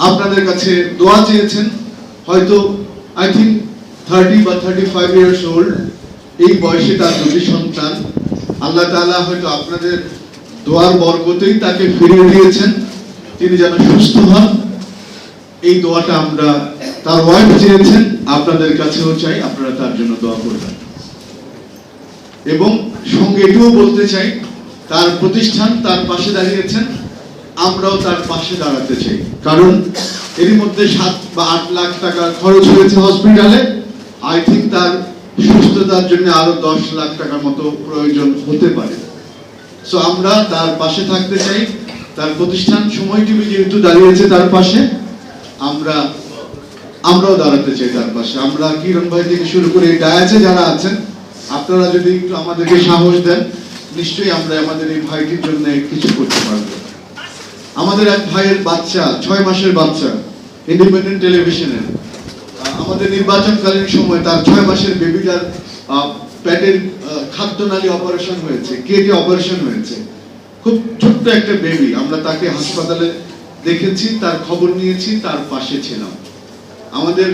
আপনাদের কাছে দোয়া চেয়েছেন। হয়তো আই থিঙ্ক 30 বা 35 ইয়ার্স ওল্ড, এই বয়সে তার 2টি সন্তান। আল্লাহ তাআলা হয়তো আপনাদের দোয়ার বরকতেই তাকে ফিরিয়ে দিয়েছেন। তিনি যেন সুস্থ হন, এই দোয়াটা আমরা, তার ওয়াইফ চেয়েছেন, আপনাদের কাছেও চাই আপনারা তার জন্য দোয়া করবেন। এবং সঙ্গে এটাও বলতে চাই, তার প্রতিষ্ঠান তার পাশে দাঁড়িয়েছেন, আমরাও তার পাশে দাঁড়াতে চাই। কারণ এরই মধ্যে 7 বা 8 লাখ টাকা খরচ হয়েছে হসপিটালে। আই থিঙ্ক তার সুস্থতার জন্য আরো 10 লাখ টাকার মতো প্রয়োজন হতে পারে। সো আমরা তার পাশে থাকতে চাই। তার প্রতিষ্ঠান সময় টিভি যেহেতু দাঁড়িয়েছে তার পাশে, আমরাও দাঁড়াতে চাই তার পাশে। আমরা কিরণ ভাই থেকে শুরু করে এই ডায়াসে যারা আছেন, আপনারা যদি একটু আমাদেরকে সাহস দেন, নিশ্চয়ই আমরা আমাদের এই ভাইটির জন্য কিছু করতে পারবো। আমাদের এক ভাইয়ের বাচ্চা, 6 মাসের বাচ্চা, ইন্ডিপেন্ডেন্ট টেলিভিশনের, আমাদের নির্বাচনকালীন সময় তার 6 মাসের বেবিটার পেটের খাদ্যনালী অপারেশন হয়েছে, কেটে অপারেশন হয়েছে। খুব ছোট্ট একটা বেবি, আমরা তাকে হাসপাতালে দেখেছি, তার খবর নিয়েছি, তার পাশে ছিলাম। আমাদের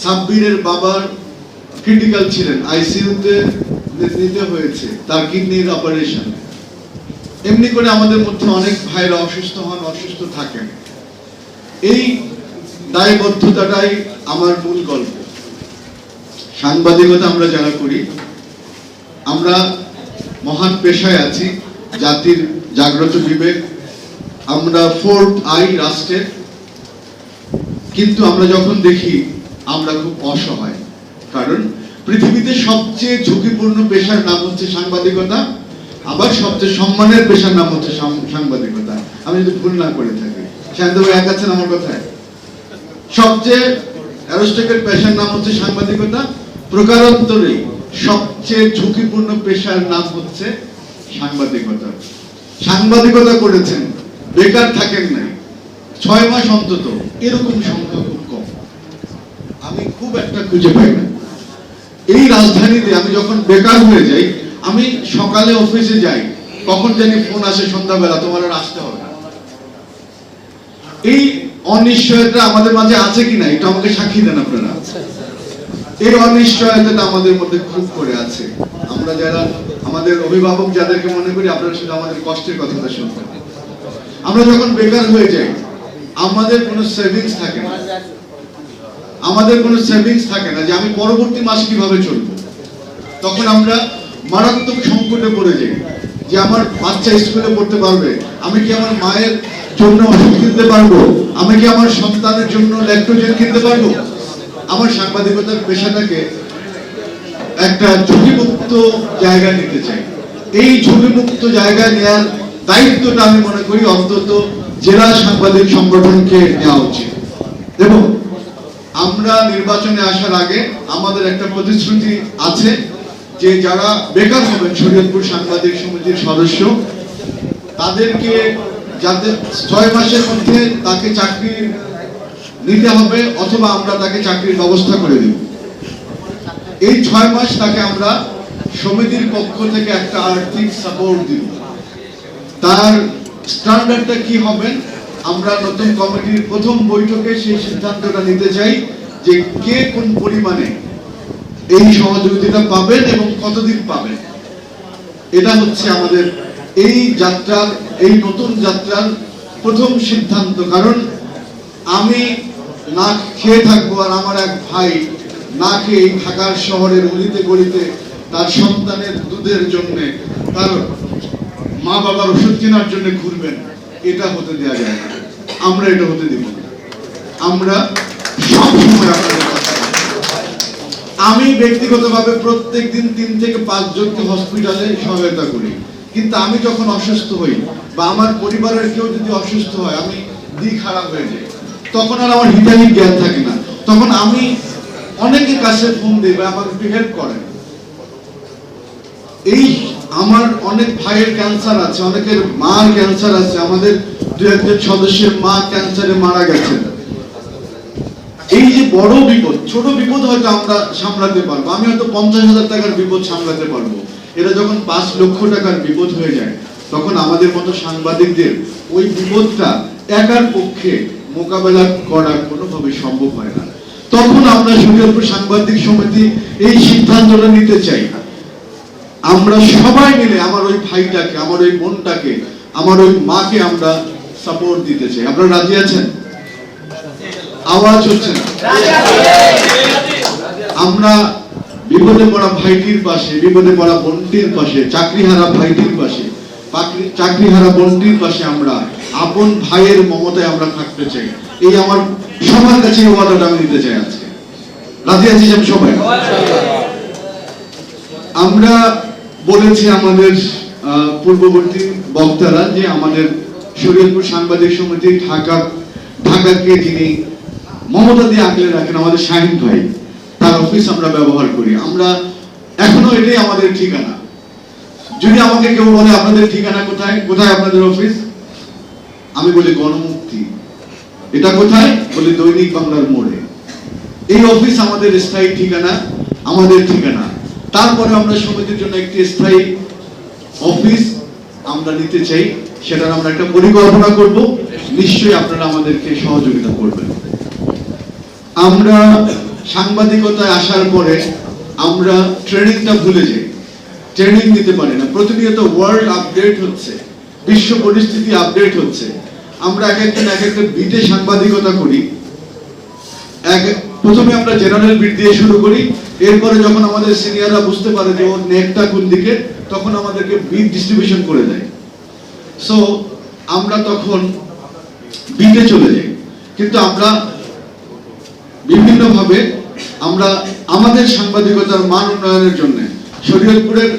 সাব্বিরের বাবার ক্রিটিক্যাল ছিলেন, আইসিইউতে নিতে হয়েছে, তার কিডনির অপারেশন। এমনি করে আমাদের মধ্যে অনেক ভাইরা অসুস্থ হন, অসুস্থ থাকেন। এই দায়বদ্ধতাটাই আমার মূল গল্প। সাংবাদিকতা আমরা যারা করি, আমরা মহান পেশায় আছি, জাতির জাগ্রত বিবেক, আমরা 4th আই রাষ্ট্রের। কিন্তু আমরা যখন দেখি আমরা খুব অসহায়, কারণ পৃথিবীতে সবচেয়ে ঝুঁকিপূর্ণ পেশার নাম হচ্ছে সাংবাদিকতা, আবার সবচেয়ে সম্মানের পেশার নাম হচ্ছে সাংবাদিকতা। আমি যদি ভুল না করে থাকি, শান্ত ভাই এক আছেন আমার কথায়? সবচেয়ে অ্যারোস্টেকের পেশার নাম হচ্ছে সাংবাদিকতা, প্রকারান্তরে সবচেয়ে ঝুঁকিপূর্ণ পেশার নাম হচ্ছে সাংবাদিকতা। সাংবাদিকতা করেছেন, বেকার থাকেন নাই 6 মাস অন্তত, এরকম সংখ্যা খুব কম, আমি খুব একটা খুঁজে পাই না। এই রাজধানীতে আমি যখন বেকার হয়ে যাই, আমি সকালে অফিসে যাই, কখন জানি ফোন আসে সন্ধ্যাবেলা, তোমার আর আসতে হবে না। এই অনিশ্চয়তা আমাদের মাঝে আছে কিনা, এটা আমাকে সাক্ষী দেন আপনারা। এই অনিশ্চয়তাটা আমাদের মধ্যে খুব করে আছে। আমরা যারা আমাদের অভিভাবক যাদেরকে মনে করি, আপনারা শুধু আমাদের কষ্টের কথাটা শুনতে। আমরা যখন বেকার হয়ে যাই, আমাদের কোনো সেভিংস থাকে না, যে আমি পরবর্তী মাস কিভাবে চলবো। তখন আমরা মারাত্মক সংকটে পড়ে যাই, যে আমার বাচ্চা স্কুলে পড়তে পারবে, আমি কি আমার মায়ের জন্য ওষুধ কিনতে পারবো, আমি কি আমার সন্তানের জন্য ল্যাকটোজেন কিনতে পারবো। আমার সাংবাদিকতার পেশাটাকে একটা ঝুঁকিমুক্ত জায়গা নিতে চাই। এই ঝুঁকিমুক্ত জায়গায় নেওয়ার দায়িত্বটা আমি মনে করি অন্তত জেলা সাংবাদিক সংগঠনকে নেওয়া উচিত। এবং আমরা নির্বাচনে আসার আগে আমাদের একটা প্রতিশ্রুতি আছে, যে যারা বেকার হবেন শরীয়তপুর সাংবাদিক সমিতির সদস্য, তাদেরকে যাতে 6 মাসের মধ্যে তাকে চাকরি নিতে হবে, অথবা আমরা তাকে চাকরির ব্যবস্থা করে দেব। এই 6 মাস তাকে আমরা সমিতির পক্ষ থেকে একটা আর্থিক সাপোর্ট দিব। তার স্ট্যান্ডার্ডটা কি হবে, আমরা নতুন কমিটির প্রথম বৈঠকে সেই সিদ্ধান্তটা নিতে চাই, যে কে কোন পরিমাণে এই সহযোগিতা পাবেন এবং কতদিন পাবেন। এটা হচ্ছে আমাদের এই যাত্রার, এই নতুন যাত্রার প্রথম সিদ্ধান্ত। কারণ আমি না খেয়ে থাকবো, আর আমার এক ভাই না খেয়ে ঢাকার শহরের অলিতে গলিতে তার সন্তানের দুধের জন্য, তার মা বাবার ওষুধ কেনার জন্য ঘুরবেন, এটা হতে দেওয়া যায় না। আমরা এটা হতে দিব না। আমরা সবসময় আপনাদের কথা, আমি ব্যক্তিগতভাবে প্রত্যেকদিন 3 থেকে 5 জনকে হসপিটালে সহায়তা করি, কিন্তু আমি যখন অসুস্থ হই বা আমার পরিবারের কেউ যদি অসুস্থ হয়, আমি দিক খারাপ হয়ে যাই, তখন আর আমার হিতাহিত জ্ঞান থাকে না। তখন আমি অনেকের কাছে ফোন দিই বা আমাকে একটু হেল্প করেন। এই আমার অনেক ভাইয়ের ক্যান্সার আছে, অনেকের মার ক্যান্সার আছে, আমাদের 2-1 সদস্যের মা ক্যান্সারে মারা গেছেন। এই যে বড় বিপদ, ছোট বিপদ হয়তো আমরা সামলাতে পারবো, আমি হয়তো 50,000 টাকার বিপদ সামলাতে পারবো। এটা যখন 5 লক্ষ টাকার বিপদ হয়ে যায়, তখন আমাদের মতো সাংবাদিকদের ওই বিপদটা একার পক্ষে মোকাবেলা করা কোনোভাবে সম্ভব হয় না। তখন আমরা শরীয়তপুর সাংবাদিক সমিতি এই সিদ্ধান্তটা নিতে চাই, আমরা সবাই মিলে আমার ওই ভাইটাকে, আমার ওই বোনটাকে, আমার ওই মাকে আমরা সাপোর্ট দিতে চাই। আপনারা রাজি আছেন? আওয়াজ হচ্ছে না। আমরা বিপদে পড়া ভাইটির পাশে, বিপদে পড়া বোনটির পাশে, চাকরিহারা ভাইটির পাশে, চাকরিহারা বোনটির পাশে আমরা আপন ভাইয়ের মমতায় আমরা থাকতে চাই। এই আমার সবার কাছে এই ওয়াদাটা আমি দিতে চাই আজকে। রাজি আছি সবাই? আমরা বলেছি আমাদের পূর্ববর্তী বক্তারা যে আমাদের শরীয়তপুর সাংবাদিক সমিতি ঢাকাকে যিনি মমতা দিয়ে আগলে রাখেন আমাদের শাহিন ভাই, তার অফিস আমরা ব্যবহার করি। আমরা এখনো এটাই আমাদের ঠিকানা। যদি আমাকে কেউ বলে আপনাদের ঠিকানা কোথায়, কোথায় আপনাদের অফিস, আমি বলি গণমুক্তি। এটা কোথায়? বলি দৈনিক বাংলার মোড়ে। এই অফিস আমাদের স্থায়ী ঠিকানা, আমাদের ঠিকানা। তারপরে আমরা সমিতির জন্য একটি স্থায়ী অফিস আমরা নিতে চাই, সেটার আমরা একটা পরিকল্পনা করব। নিশ্চয়ই আপনারা আমাদেরকে সহযোগিতা করবেন। আমরা সাংবাদিকতায় আসার পরে আমরা ট্রেনিংটা ভুলে যাই, ট্রেনিং নিতে পারি না। প্রতিনিয়ত ওয়ার্ল্ড আপডেট হচ্ছে, বিশ্ব পরিস্থিতি আপডেট হচ্ছে। আমরা এক একটা বিটে সাংবাদিকতা করি। প্রথমে আমরা জেনারেল বিট দিয়ে শুরু করি, এরপরে যখন আমাদের সিনিয়ররা বুঝতে পারে যে ওর নেটটা কোন দিকে, তখন আমাদেরকে বিট ডিস্ট্রিবিউশন করে দেয়। সো আমরা তখন বিটে চলে যাই। কিন্তু আমরা বিভিন্নভাবে আমরা আমাদের সাংবাদিকতার মান উন্নয়নের জন্য শরীয়তপুরের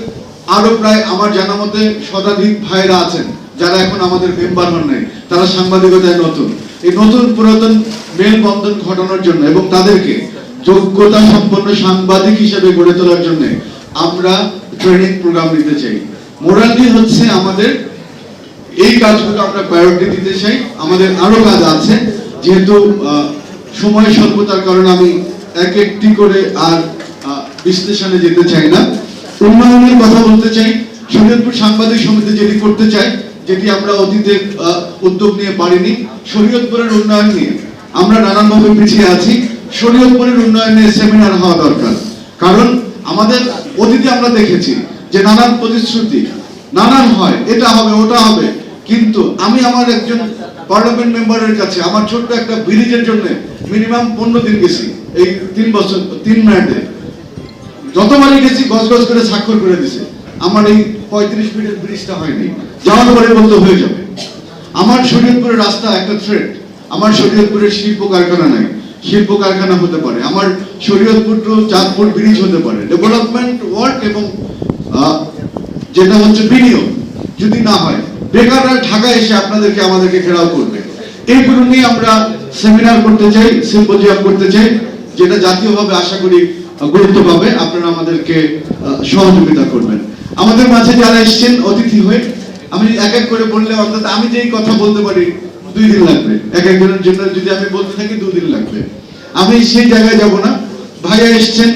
আরো প্রায় আমার জানা মতে শতাধিক ভাইরা আছেন যারা এখন আমাদের মেম্বার হন নাই, তারা সাংবাদিকতায় নতুন। এই নতুন পুরাতন মেলবন্ধন ঘটানোর জন্য এবং তাদেরকে যোগ্যতা সম্পন্ন সাংবাদিক হিসেবে গড়ে তোলার জন্য আমরা ট্রেনিং প্রোগ্রাম নিতে চাই। মোরালি হচ্ছে আমাদের এই কাজগুলো আমরা প্রায়োরিটি দিতে চাই। আমাদের আরো কাজ আছে, যেহেতু সময় স্বল্পতার কারণে আমি এক একটি করে আর বিশ্লেষণে যেতে চাই না। উন্নয়নের কথা বলতে চাই। শরীয়তপুর সাংবাদিক সমিতি যেটি করতে চাই, যেটি আমরা অতীতে উদ্যোগ নিয়ে পারিনি, শরীয়তপুরের উন্নয়ন নিয়ে আমরা নানানভাবে পিছিয়ে আছি। শরীয়তপুরের উন্নয়ন নিয়ে সেমিনার হওয়া দরকার। কারণ আমাদের অতীতে আমরা দেখেছি যে নানান প্রতিশ্রুতি নানান হয়, এটা হবে ওটা হবে, কিন্তু আমি আমার একজন পার্লামেন্ট মেম্বারের কাছে আমার ছোট্ট একটা ব্রিজের জন্য মিনিমাম 15 দিন গেছি। এই 3 বছর 3 মিনিটে যতবারই গেছি গজ গজ করে স্বাক্ষর করে দিছে। আমার এই 35 ফিটের ব্রিজটা হয়নি, যাওয়ার পরে বলতে হয়ে যাবে। আমার শরীয়তপুরের রাস্তা একটা থ্রেট। আমার শরীয়তপুরের শিল্প কারখানা নাই, শিল্প কারখানা হতে পারে। আমার শরীয়তপুর টু চাঁদপুর ব্রিজ হতে পারে। ডেভেলপমেন্ট ওয়ার্ক এবং যেটা হচ্ছে বিনিয়োগ যদি না হয়, বেকাররা ঢাকা এসে আমাদেরকে ঘেরাও করবে। এইগুলো নিয়ে আমরা সেমিনার করতে চাই, সিম্পোজিয়াম করতে চাই, যেটা জাতীয়ভাবে আশা করি গুরুত্ব পাবে। আপনারা আমাদেরকে সহযোগিতা করবেন। আমাদের মাঝে যারা এসেছেন অতিথি হয়ে, আমি এক এক করে বললে অন্তত আমি যেই কথা বলতে পারি 2 দিন লাগবে। এক একজনের জন্য যদি আমি বলতে থাকি 2 দিন লাগবে। আমি সেই জায়গায় যাব না। ভাইয়া এসেছেন,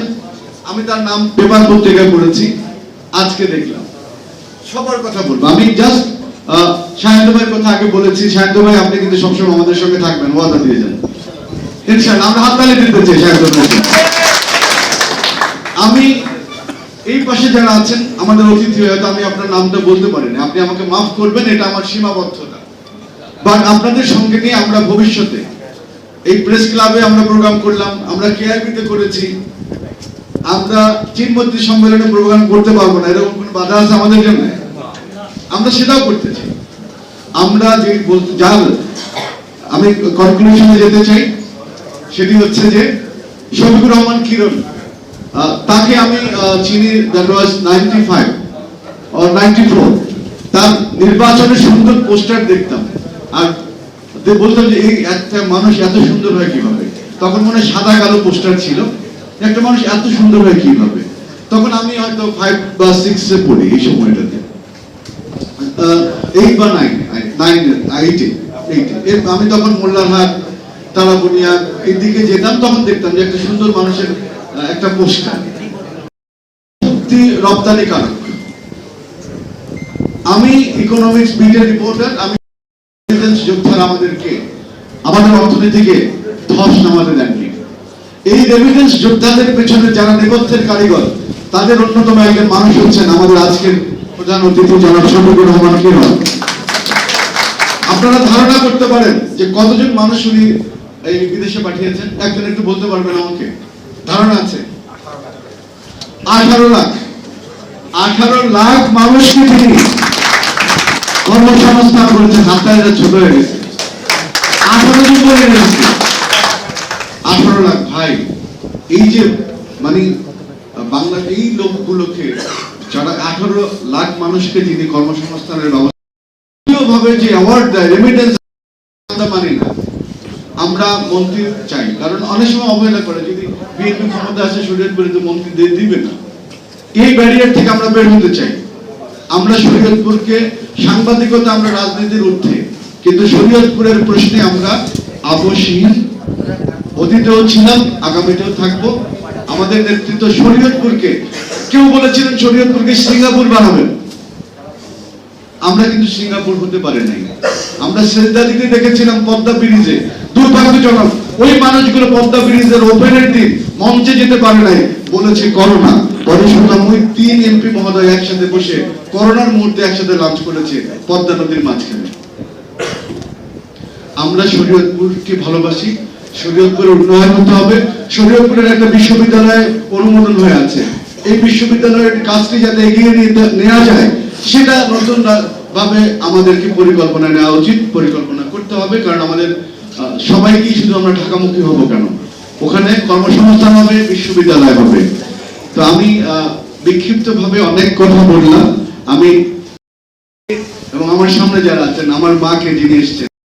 আমি তার নাম পেপার পত্রিকায় পড়েছি, আজকে দেখলাম। সবার কথা বলবো। আমি জাস্ট শাহিদ ভাইয়ের কথা আগে বলেছি। শাহিদ ভাই আপনি কিন্তু সবসময় আমাদের সঙ্গে থাকবেন, ওয়াদা দিয়ে যান ইনশাআল্লাহ। আমরা হাততালি দিতে চাই শাহিদ ভাইকে। আমি এই পাশে যারা আছেন আমাদের অতিথি, হয়তো আমি আপনার নামটা বলতে পারিনি, আপনি আমাকে মাফ করবেন, এটা আমার সীমাবদ্ধতা। বাট আপনাদের সঙ্গে নিয়ে আমরা ভবিষ্যতে এই প্রেস ক্লাবে আমরা প্রোগ্রাম করলাম, আমরা কেআরবিতে করেছি, আমরা চীনমন্ত্রী সম্মেলনে প্রোগ্রাম করতে পারবো না, এরকম কোনো বাধা আছে আমাদের জন্য? আমরা সেটাও করতে চাই। আমরা যে বলতে আমি কনক্লুশনে যেতে চাই, সেটি হচ্ছে যে শফিকুর রহমান কিরণ, তাকে আমি চিনি, দ্যাট ওয়াজ 95 or 94। তার নির্বাচনের সুন্দর পোস্টার দেখতাম আর বলতাম যে এই একটা মানুষ এত সুন্দর হয় কিভাবে। তখন মনে হয় সাদা কালো পোস্টার ছিল, একটা মানুষ এত সুন্দর হয় কিভাবে। তখন আমি হয়তো 5 বা 6 এ পড়ি এই সময়টাতে, 8 বা 9 আমি তখন মোল্লারহাট, তারাবনিয়া এই দিকে যেতাম, তখন দেখতাম যে একটা সুন্দর মানুষের একটা পোস্টার। মুক্তি রপ্তানিকারক। আমি ইকোনমিক্স বিটের রিপোর্টার। আমি যোদ্ধারা আমাদের অর্থনীতিকে ধস নামাতে দেননি। এই রেমিটেন্স যোদ্ধাদের পেছনে যারা নেপথ্যের কারিগর, তাদের অন্যতম একজন মানুষ হচ্ছেন আমাদের আজকের প্রধান অতিথি জনাব শফিকুর রহমান কিরণ। আপনারা ধারণা করতে পারেন যে কতজন মানুষ উনি এই বিদেশে পাঠিয়েছেন? একজন একটু বলতে পারবেন আমাকে? ধারণা আছে? 18 লাখ। 18 লাখ মানুষকে তিনি কর্মসংস্থান করেছেন। হাতটা ছোট হয়ে গেছে। 18 জন বলে গেছে। 18 লাখ ভাই, এই যে মানে বাংলা এই লোকগুলোকে যারা 18 লাখ মানুষকে যিনি কর্মসংস্থানের ব্যবস্থা ভাবে যে অ্যাওয়ার্ড দেয়, রেমিটেন্স আমরা মানি না। আমরা মন্ত্রী চাই, কারণ অনেক সময় অবহেলা করে, যদি বিএনপি ক্ষমতা আছে শরীয়তপুরে তো মন্ত্রী দিবে না। এই ব্যারিয়ার থেকে আমরা বের হতে চাই। আমরা শরীয়তপুরকে সাংবাদিকতা, আমরা রাজনীতির ঊর্ধ্বে, কিন্তু শরীয়তপুরের প্রশ্নে আমরা আপোষহীন। অতীতেও ছিলাম, আগামীতেও থাকবো। আমাদের নেতৃত্ব শরীয়তপুরকে, কেউ বলেছিলেন শরীয়তপুরকে সিঙ্গাপুর বানাবেন, আমরা কিন্তু সিঙ্গাপুর হতে পারি নাই। আমরা সেজদা দিতে দেখেছিলাম পদ্মা ব্রিজে, দুর্ভাগ্যজনক ওই মানুষগুলো পদ্মা ব্রিজের ওপেনের দিন মঞ্চে যেতে পারে নাই, বলেছে করোনা। পরে শুনলাম ওই 3 এমপি মহোদয় একসাথে বসে করোনার মুহূর্তে একসাথে লাঞ্চ করেছে পদ্মা নদীর মাঝখানে। আমরা শরীয়তপুরকে ভালোবাসি, শরীয়তপুরের উন্নয়ন হতে হবে। শরীয়তপুরের একটা বিশ্ববিদ্যালয় অনুমোদন হয়ে আছে, এই বিশ্ববিদ্যালয়ের কাজটি যাতে এগিয়ে নেওয়া যায়, সেটা নতুন ভাবে আমাদেরকে পরিকল্পনা নেওয়া উচিত, পরিকল্পনা করতে হবে। কারণ আমাদের সবাইকেই শুধু আমরা ঢাকামুখী হব কেন, ওখানে কর্মসংস্থান হবে, বিশ্ববিদ্যালয় হবে। তো আমি বিক্ষিপ্ত ভাবে অনেক কথা বললাম। আমি এবং আমার সামনে যারা আছেন, আমার মাকে যিনি এসছেন,